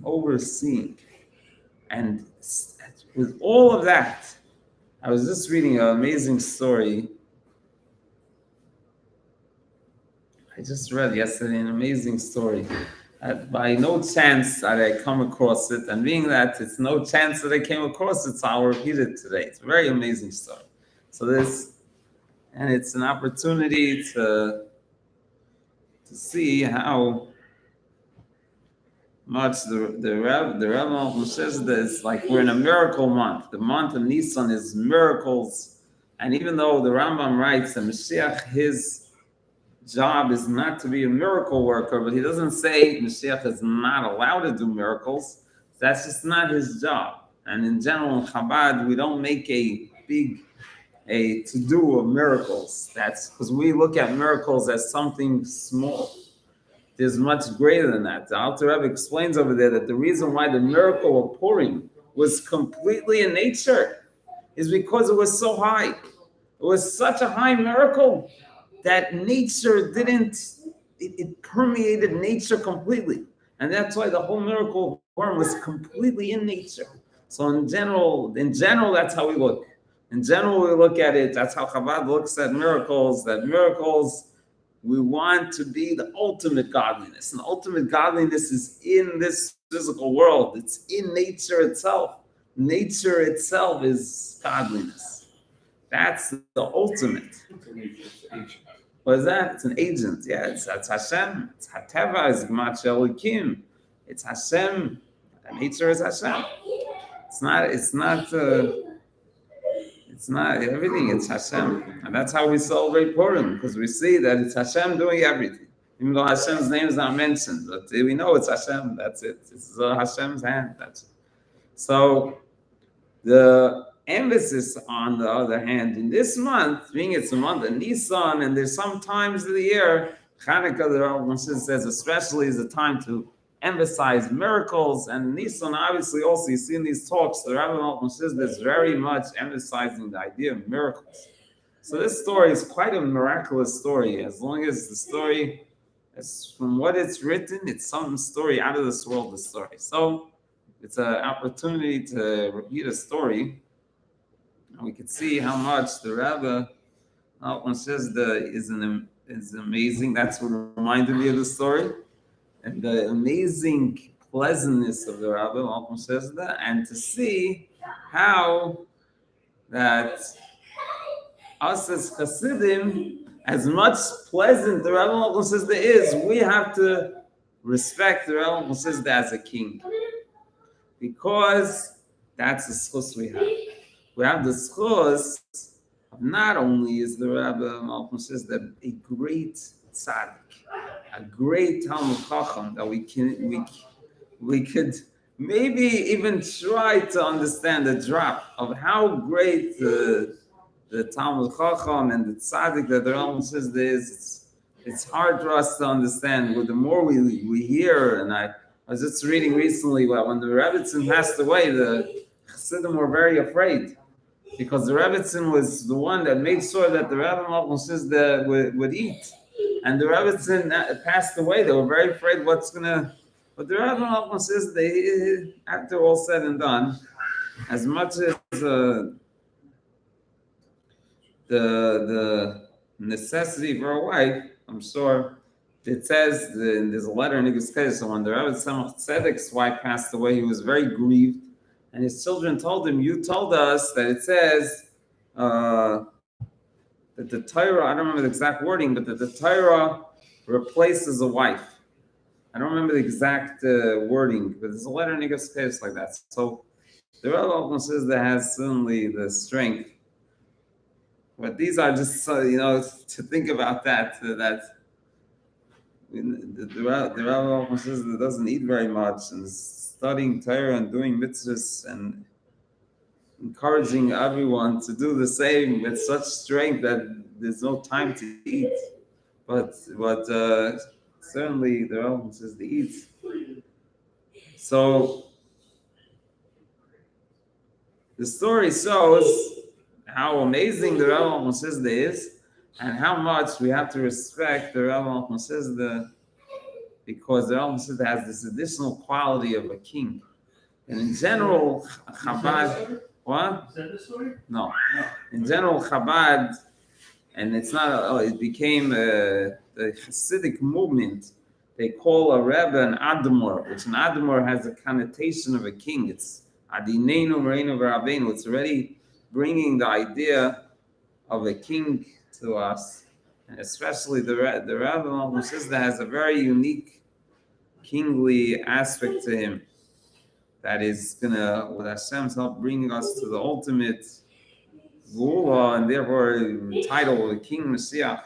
Speaker 2: overseeing. And with all of that, I was just reading an amazing story. I just read yesterday an amazing story. By no chance that I come across it, and being that it's no chance that I came across it, so I'll repeat it today. It's a very amazing story. So and it's an opportunity to see how much the Rebbe says this, like we're in a miracle month. The month of Nisan is miracles, and even though the Rambam writes that Mashiach, his job is not to be a miracle worker, but he doesn't say Mashiach is not allowed to do miracles. That's just not his job. And in general, in Chabad, we don't make a to-do of miracles. That's because we look at miracles as something small. There's much greater than that. The Alter Rebbe explains over there that the reason why the miracle of Purim was completely in nature is because it was so high. It was such a high miracle that nature it permeated nature completely. And that's why the whole miracle of Purim was completely in nature. So in general, that's how we look. In general, we look at it, that's how Chabad looks at miracles, we want to be the ultimate godliness. And ultimate godliness is in this physical world. It's in nature itself. Nature itself is godliness. That's the ultimate.
Speaker 3: It's an agent.
Speaker 2: What is that? It's an agent. Yeah, it's Hashem. It's Hateva, it's Gmat Elokim. It's Hashem. Nature is Hashem. It's not everything, it's Hashem. And that's how we celebrate Purim, because we see that it's Hashem doing everything. Even though Hashem's name is not mentioned, but we know it's Hashem, that's it. It's Hashem's hand, that's it. So the emphasis, on the other hand, in this month, being it's a month of Nisan, and there's some times of the year, Hanukkah, the Rebbe says, especially is a time to emphasize miracles, and Nisan, obviously, also you see in these talks, the Rebbe says there's very much emphasizing the idea of miracles. So this story is quite a miraculous story, as long as the story, as from what it's written, it's some story out of this world, the story. So it's an opportunity to repeat a story, and we can see how much the Rebbe says is amazing. That's what reminded me of the story. And the amazing pleasantness of the Rebbe, Malcolm says that, and to see how that us as Hasidim, as much pleasant the Rebbe Malcolm says there is, we have to respect the Rebbe Malcolm says that as a king, because that's the schus we have. We have the schus of not only is the Rebbe Malcolm says that a great tzaddik, a great Talmud Chacham that we could maybe even try to understand the drop of how great the Talmud Chacham and the tzaddik that the Rambam says there is. It's hard for us to understand. But the more we hear, and I was just reading recently when the Rebbitzin passed away, the Chassidim were very afraid, because the Rebbitzin was the one that made sure that the Rebbe Malcolm says that would eat. And the Rebbitzin passed away. They were very afraid but the Rebbe Malcolm says after all said and done, as much as the necessity for a wife, I'm sure it says there's a letter in Niggas Case. So when the Rebbe Tzemach Tzedek's wife passed away, he was very grieved, and his children told him, "You told us that it says that the Torah, I don't remember the exact wording, but that the Torah replaces a wife." I don't remember the exact wording, but there's a letter in Niggas Case like that. So the Rebbe often says that has certainly the strength. But these are just, to think about that, that the Rebbe often says that doesn't eat very much and is studying Torah and doing mitzvahs and encouraging everyone to do the same with such strength that there's no time to eat. But certainly the Rebbe says to eat. So the story shows how amazing the Rebbe Moshe is, and how much we have to respect the Rebbe Moshe, because the Rebbe Moshe has this additional quality of a king. And in general, Chabad, what?
Speaker 1: Is that the story?
Speaker 2: No. In general, Chabad, and it's not, it became the Hasidic movement. They call a Rebbe an Admor, which an Admor has a connotation of a king. It's Adinenu Reinu V'Rabbeinu. It's already bringing the idea of a king to us, and especially the Rebbe Moshe has a very unique kingly aspect to him that is gonna, with Hashem's help, bring us to the ultimate Gula, and therefore title the King Mashiach.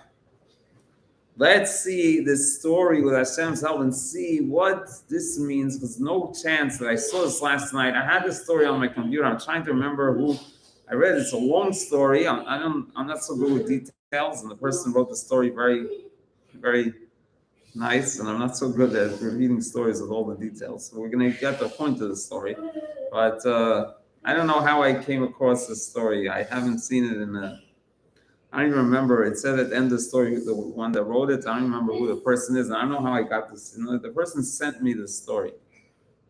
Speaker 2: Let's see this story with Hashem's help and see what this means, because no chance that I saw this last night. I had this story on my computer. I'm trying to remember who I read. It's a long story. I'm not so good with details, and the person who wrote the story very, very nice, and I'm not so good at repeating stories with all the details. So we're gonna get the point of the story, but I don't know how I came across this story. I haven't seen it I don't even remember. It said at the end of the story, the one that wrote it, I don't remember who the person is, and I don't know how I got this. The person sent me this story,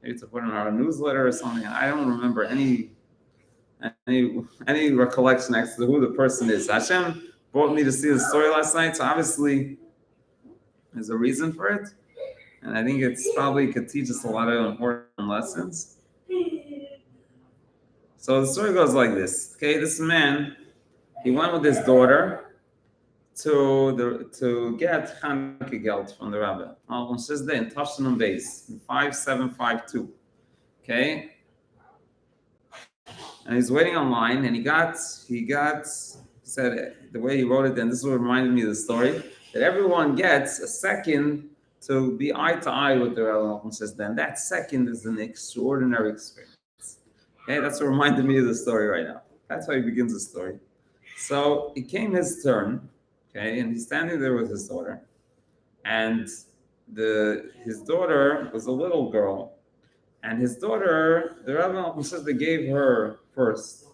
Speaker 2: maybe to put in our newsletter or something. I don't remember any recollection as to who the person is. Hashem brought me to see the story last night, so obviously there's a reason for it, and I think it's probably could teach us a lot of important lessons. So the story goes like this. Okay, this man, he went with his daughter to get Hanukkah geld from the rabbi. On Tuesday in Tashnum Beis in 5752. Okay, and he's waiting online, and he said the way he wrote it. And this is what reminded me of the story, that everyone gets a second to be eye to eye with the rabbi. Then that second is an extraordinary experience. Okay, that's what reminded me of the story right now. That's how he begins the story. So it came his turn, okay, and he's standing there with his daughter, and his daughter was a little girl, and his daughter, the Rabbi says they gave her first.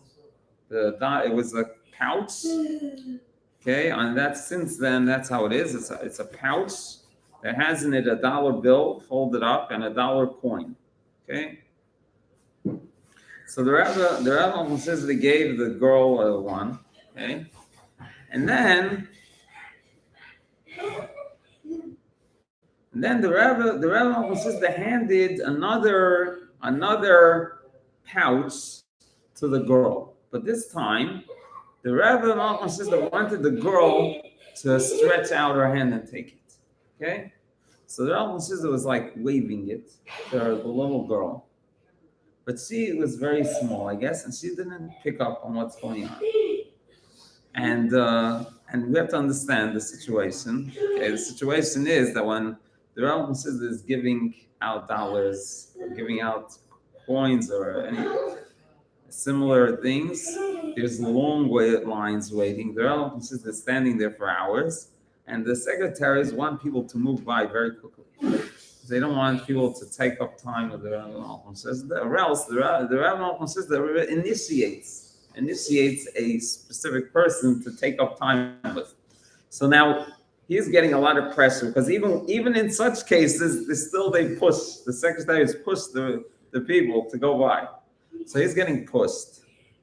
Speaker 2: It was a pouch, okay, and that's since then that's how it is. It's a pouch that has in it a dollar bill folded up and a dollar coin, okay. So the Rabbi says they gave the girl one, okay, and then the Rabbi says they handed another pouch to the girl, but this time the Rabbi says they wanted the girl to stretch out her hand and take it, okay. So the Rabbi says it was like waving it to the little girl. But she was very small, I guess, and she didn't pick up on what's going on. And we have to understand the situation. Okay, the situation is that when the Rabbi says is giving out dollars, or giving out coins, or any similar things, there's long lines waiting. The Rabbi says they're standing there for hours, and the secretaries want people to move by very quickly. They don't want people to take up time with the Rabbi says, or else the Rabbi says that initiates a specific person to take up time with. So now he's getting a lot of pressure, because even in such cases, they push the secretaries push the people to go by. So he's getting pushed,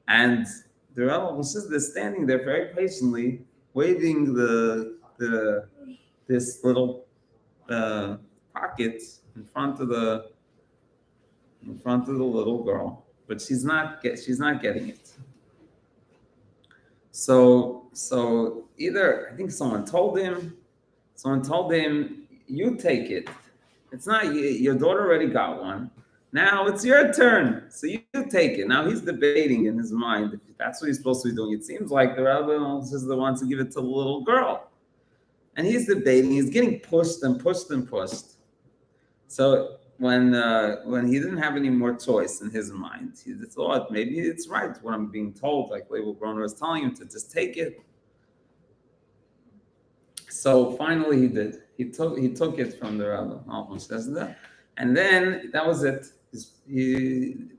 Speaker 2: and the Rebbe is standing there very patiently, waving this little pocket in front of the little girl, but she's not getting it. So either I think someone told him, you take it. It's not you, your daughter already got one. Now it's your turn, so you take it. Now he's debating in his mind if that's what he's supposed to be doing. It seems like the rabbi is the one to give it to the little girl, and he's debating. He's getting pushed and pushed and pushed. So when he didn't have any more choice in his mind, he thought maybe it's right what I'm being told. Like Label Broner was telling him to just take it. So finally he did. He took it from the rabbi, almost says that, and then that was it.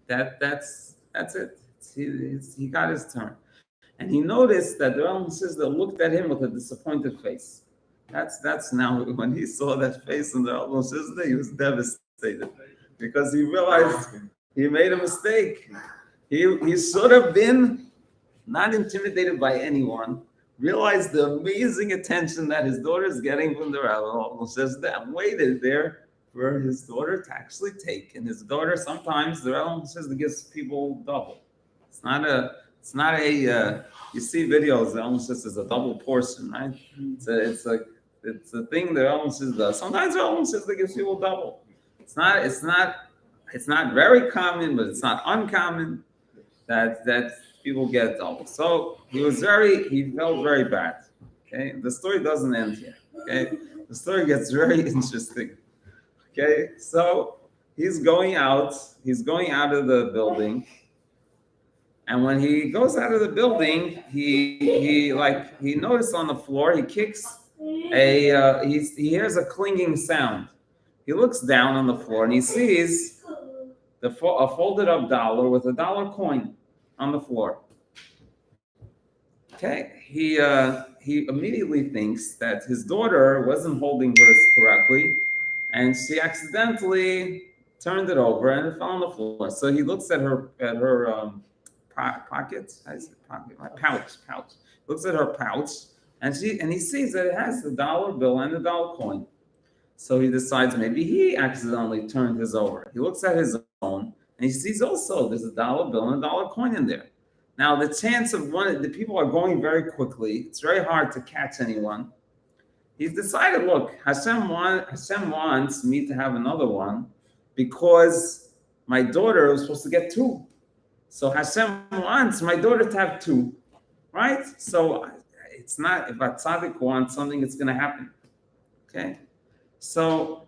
Speaker 2: That's it. He got his turn, and he noticed that the rabbi says that looked at him with a disappointed face. That's now when he saw that face in the rabbi says that he was devastated because he realized he made a mistake. He should have been not intimidated by anyone. Realized the amazing attention that his daughter is getting from the rabbi, says that, and waited there for his daughter to actually take. And his daughter, sometimes the rabbi says that gives people double. It's not a. You see videos. The rabbi says it's a double portion, right? It's a thing the rabbi says does. Sometimes the rabbi says that gives people double. It's not very common, but it's not uncommon that people get double. So he felt very bad. Okay, the story doesn't end here. Okay, the story gets very interesting. Okay, so he's going out of the building, and when he goes out of the building, he noticed on the floor, he kicks he hears a clinging sound. He looks down on the floor and he sees a folded up dollar with a dollar coin on the floor. Okay, he immediately thinks that his daughter wasn't holding hers correctly, and she accidentally turned it over and it fell on the floor. So he looks at her pocket. My pouch. Looks at her pouch, and he sees that it has the dollar bill and the dollar coin. So he decides maybe he accidentally turned his over. He looks at his own, and he sees also there's a dollar bill and a dollar coin in there. Now the chance of the people are going very quickly. It's very hard to catch anyone. He's decided, look, Hashem wants me to have another one because my daughter was supposed to get two. So Hashem wants my daughter to have two, right? So it's not, if a tzaddik wants something, it's going to happen. Okay? So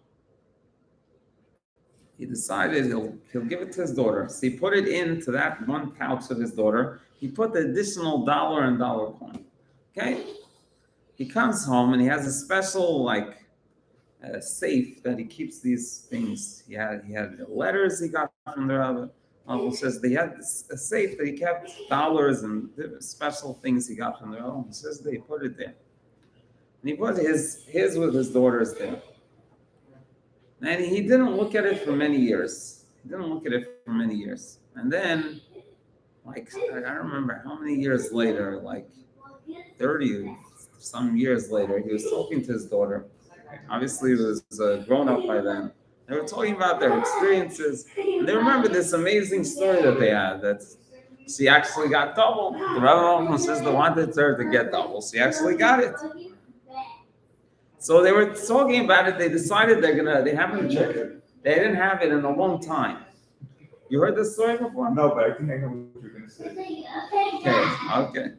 Speaker 2: he decided he'll give it to his daughter. So he put it into that one pouch of his daughter. He put the additional dollar and dollar coin. Okay? He comes home and he has a special safe that he keeps these things. He had letters he got from the rabbi. Uncle says they had a safe that he kept dollars and special things he got from the rabbi. He says they put it there. And he put his with his daughter's there. And he didn't look at it for many years. And then, I don't remember how many years later, 30 some years later, he was talking to his daughter. Obviously, he was grown up by then. They were talking about their experiences. And they remember this amazing story that they had, that she actually got double. The rabbi says they wanted her to get double. She actually got it. So they were talking about it. They decided they haven't checked it. They didn't have it in a long time. You heard this story before?
Speaker 3: No, but I think I know what you're going to say.
Speaker 2: Okay.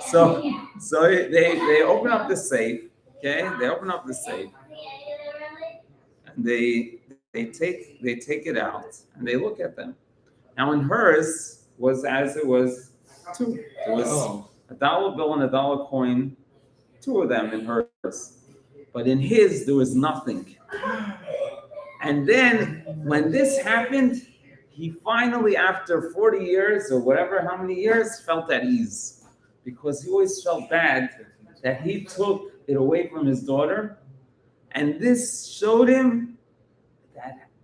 Speaker 2: So they open up the safe. Okay, they open up the safe, and they take it out and they look at them. Now in hers was as it was two. It was a dollar bill and a dollar coin, two of them in hers. But in his, there was nothing. And then when this happened, he finally, after 40 years or whatever, how many years, felt at ease. Because he always felt bad that he took it away from his daughter. And this showed him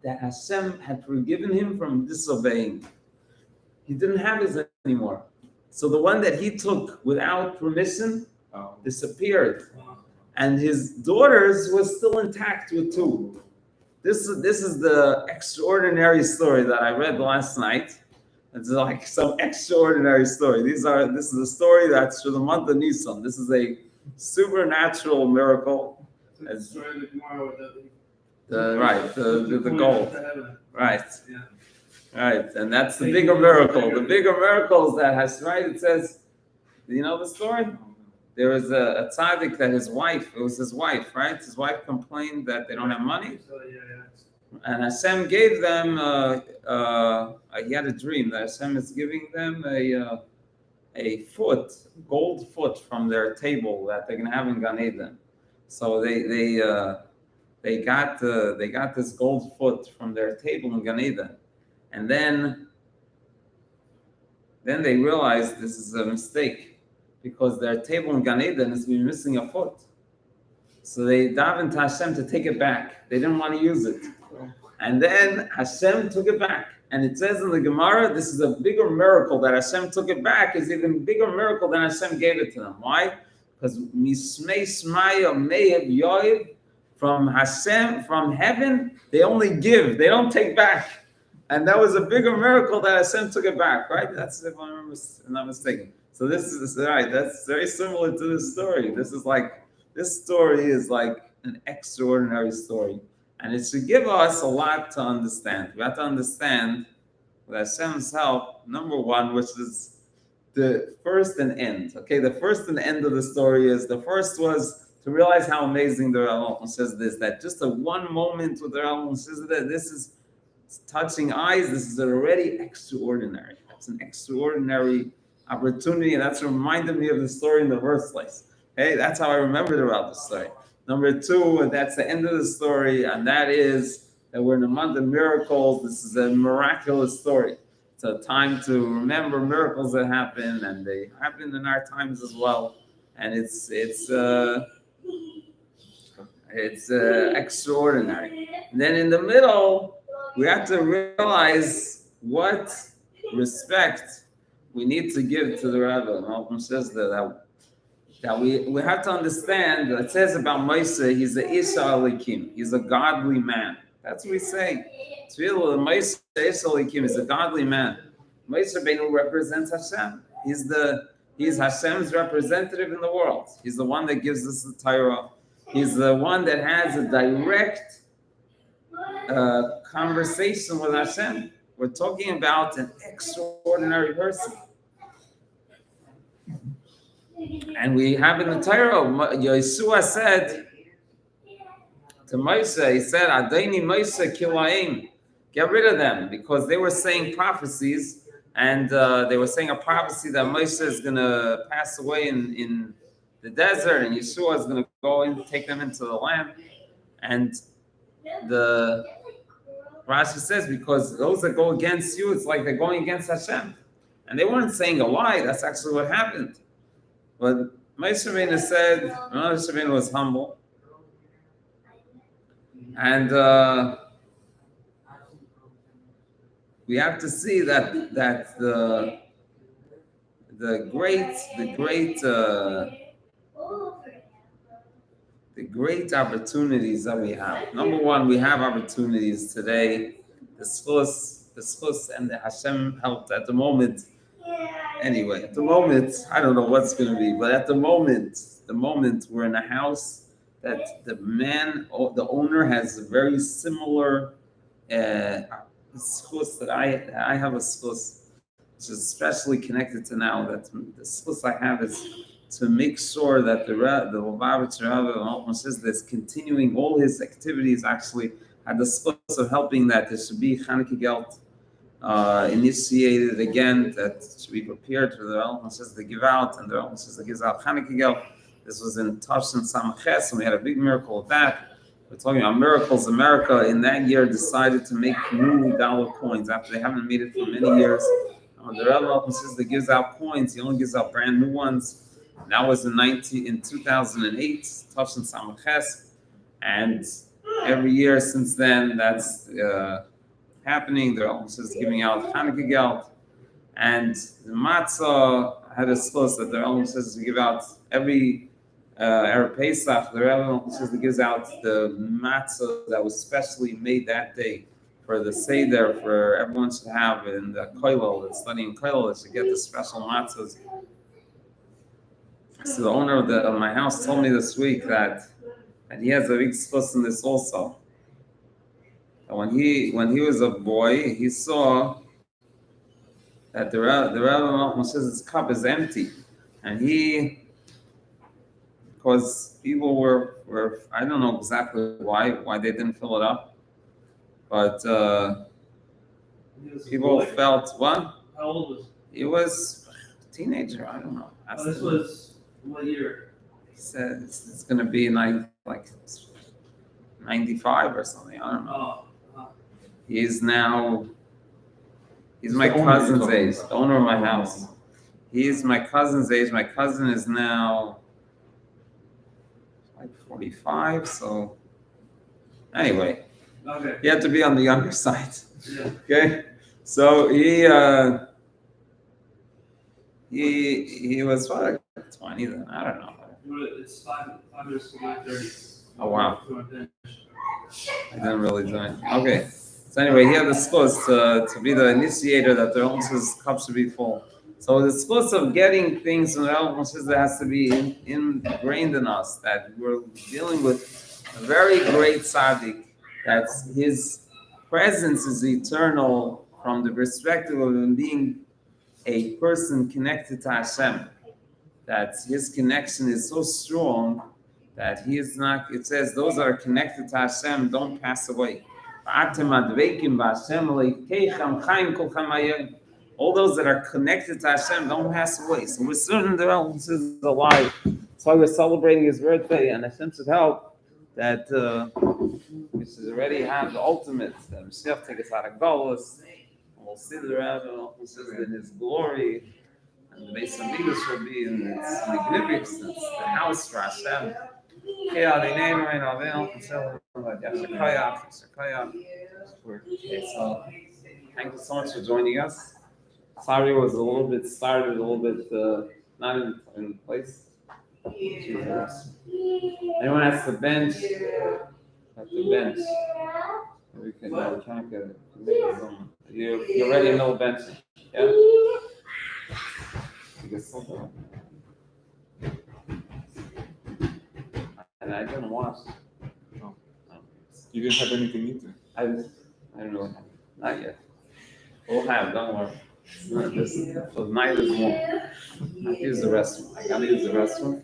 Speaker 2: that Hashem had forgiven him from disobeying. he didn't have his anymore. So the one that he took without permission
Speaker 3: Oh.
Speaker 2: disappeared, and his daughter's was still intact with two. This is the extraordinary story that I read last night. It's like some extraordinary story. This is a story that's for the month of Nisan. This is a supernatural miracle.
Speaker 1: It's the story of the Gemara with
Speaker 2: The gold. Right.
Speaker 1: Yeah.
Speaker 2: Right. And that's the bigger miracle. The bigger miracles that has, right? It says, do you know the story? There was a tzaddik that his wife, it was his wife, right? His wife complained that they don't have money.
Speaker 1: So, yeah.
Speaker 2: And Hashem gave them, he had a dream that Hashem is giving them a gold foot from their table that they're going to have in Gan Eden. So they got this gold foot from their table in Gan Eden. And then they realized this is a mistake because their table in Gan Eden is missing a foot. So they davened to Hashem to take it back. They didn't want to use it. And then Hashem took it back. And it says in the Gemara, this is a bigger miracle that Hashem took it back, is even bigger miracle than Hashem gave it to them. Why? Because Mismei Smaya Me'ev Yoiv, from Hashem, from heaven, they only give, they don't take back. And that was a bigger miracle that Hashem took it back, right? That's if I'm not mistaken. So this is right, that's very similar to this story. This story is like an extraordinary story. And it should give us a lot to understand. We have to understand with Hashem's help, number one, which is the first and end. Okay, the first and end of the story is, the first was to realize how amazing the Rambam says this, that just a one moment with the Rambam says that this is touching eyes, this is already extraordinary. It's an extraordinary opportunity, and that's what reminded me of the story in the first place. Hey, that's how I remembered about the story. Number two, that's the end of the story, and that is that we're in a month of miracles. This is a miraculous story. It's a time to remember miracles that happen, and they happen in our times as well. And it's extraordinary. And then in the middle, we have to realize what respect we need to give to the Rebbe. Malcolm says that we have to understand that it says about Moshe, he's a Isha Elikim, he's a godly man. That's what we say. Moshe Isha Elikim is a godly man. Moshe Rabbeinu represents Hashem. He's Hashem's representative in the world. He's the one that gives us the Torah. He's the one that has a direct conversation with Hashem. We're talking about an extraordinary person. And we have in the Torah, Yeshua said to Moshe, he said, Adaini Moshe Kilaim, get rid of them, because they were saying prophecies, and they were saying a prophecy that Moshe is going to pass away in the desert, and Yeshua is going to go and take them into the land. And the Rashi says, because those that go against you, it's like they're going against Hashem. And they weren't saying a lie, that's actually what happened. But Moshe Rabbeinu said, Moshe Rabbeinu was humble, and we have to see that the great opportunities that we have. Number one, we have opportunities today. The schus and the Hashem helped at the moment. Anyway, at the moment, I don't know what's going to be, but at the moment we're in a house that the owner has a very similar schus that I have a schus, which is especially connected to now. That the schus I have is to make sure that the Lubavitcher Rebbe says that's continuing all his activities. Actually, had the schus of helping that there should be Chanukah Geld initiated again, that should be prepared for the Rebbe says to give out, and the Rebbe says to give out Chanukah Geld. This was in Tafshin Samaches, and we had a big miracle of that. We're talking about miracles. America in that year decided to make new dollar coins after they haven't made it for many years. And the Rebbe says that gives out coins, he only gives out brand new ones. And that was in 2008, Tafshin Samaches, and every year since then that's happening. They're also giving out Chanukah Geld, And the matzah had a source that the Rebbe says to give out every Erev Pesach. The Rebbe says he gives out the matzah that was specially made that day for the Seder, for everyone should have in the kollel, that's studying kollel, that should get the special matzahs. So the owner of my house told me this week that he has a big source in this also. And when he was a boy, he saw that the Rebbe says his cup is empty, and because people were I don't know exactly why they didn't fill it up, but
Speaker 1: He was a
Speaker 2: people
Speaker 1: boy?
Speaker 2: felt what?
Speaker 1: How old was
Speaker 2: He was a teenager. I don't know.
Speaker 1: he? This was what year?
Speaker 2: He said it's going to be like 95 or something. I don't know.
Speaker 1: Oh,
Speaker 2: He's my
Speaker 3: The owner you're
Speaker 2: cousin's
Speaker 3: talking
Speaker 2: age,
Speaker 3: about.
Speaker 2: the owner of my house. He's my cousin's age. My cousin is now like 45. So anyway,
Speaker 1: okay.
Speaker 2: he had to be on the younger side.
Speaker 1: Yeah.
Speaker 2: Okay, so he was what, 20 then? I don't know.
Speaker 1: It's 5 years to 9:30.
Speaker 2: Oh wow,
Speaker 1: To my finish.
Speaker 2: I didn't really do it. Okay, so anyway, he had the schus to be the initiator that the Elm's cup should be full. So the schus of getting things from the Elm's says that has to be ingrained in us, that we're dealing with a very great tzaddik, that his presence is eternal from the perspective of him being a person connected to Hashem, that his connection is so strong that he is not, it says, those that are connected to Hashem don't pass away. All those that are connected to Hashem don't pass away. So we're certain the Rebbe is alive. That's why we're celebrating his birthday, and Hashem should help that we should already have the ultimate. The Mashiach take us out of Golus, and we'll see the Rebbe in his glory, and the Beis Hamikdash will be in its magnificence, the house for Hashem. Okay, so thank you so much for joining us. Sorry, it was a little bit started, a little bit not in place. Anyone has the bench? At the bench. We can't get it. You're ready to know bench. Yeah? You get something. And I didn't wash.
Speaker 3: Oh. You didn't have anything either.
Speaker 2: I don't know. Not yet. We'll have, don't worry. So night is more. I use the restroom. I gotta use the restroom.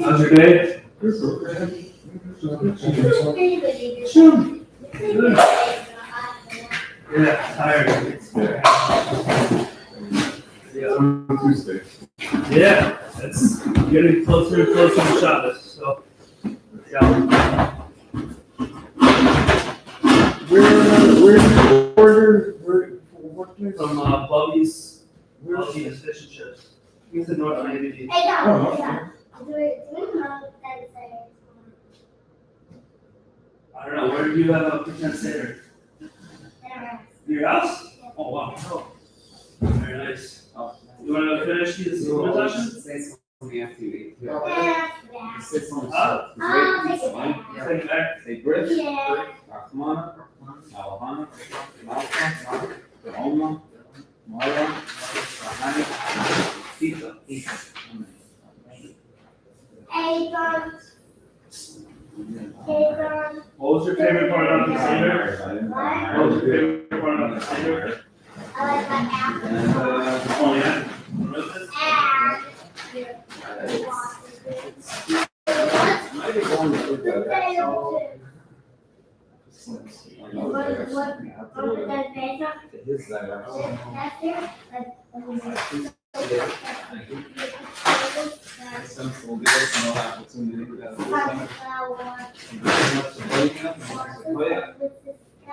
Speaker 1: How's your day? Yeah, tired. Yeah.
Speaker 3: On Tuesday.
Speaker 1: Yeah, it's getting closer and closer to Shabbos, so. Yeah.
Speaker 3: Where you order, what place?
Speaker 1: From Bubby's Fish and Chips. He's in North Miami.
Speaker 3: Oh,
Speaker 1: I don't know, where do you have a pretend Seder? Your house? Oh, wow. Very nice. You wanna finish these presentations?
Speaker 2: Say something after you eat.
Speaker 4: Yeah.
Speaker 2: Say something.
Speaker 4: Oh,
Speaker 1: Take it back.
Speaker 2: Say Brit,
Speaker 4: Yeah.
Speaker 2: Rahmana, Alahana, Malka, Oma, Mara, Rahani, Tita.
Speaker 1: What was your favorite part about the Seder? What was your favorite part about the Seder? Oh, yeah.
Speaker 2: Maybe going to look at that. His sense will give us another opportunity to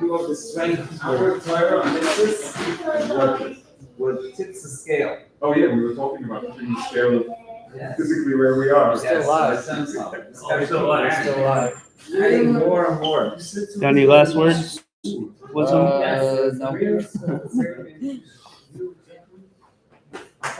Speaker 2: of the strength of our Torah and mitzvahs would tips the scale.
Speaker 3: Oh, yeah, we were talking about the scale of
Speaker 2: Yes.
Speaker 3: physically where we are.
Speaker 2: Still
Speaker 5: alive.
Speaker 1: Still alive.
Speaker 5: Still alive.
Speaker 2: Adding more and more.
Speaker 1: Got any last words?
Speaker 5: Uh, no.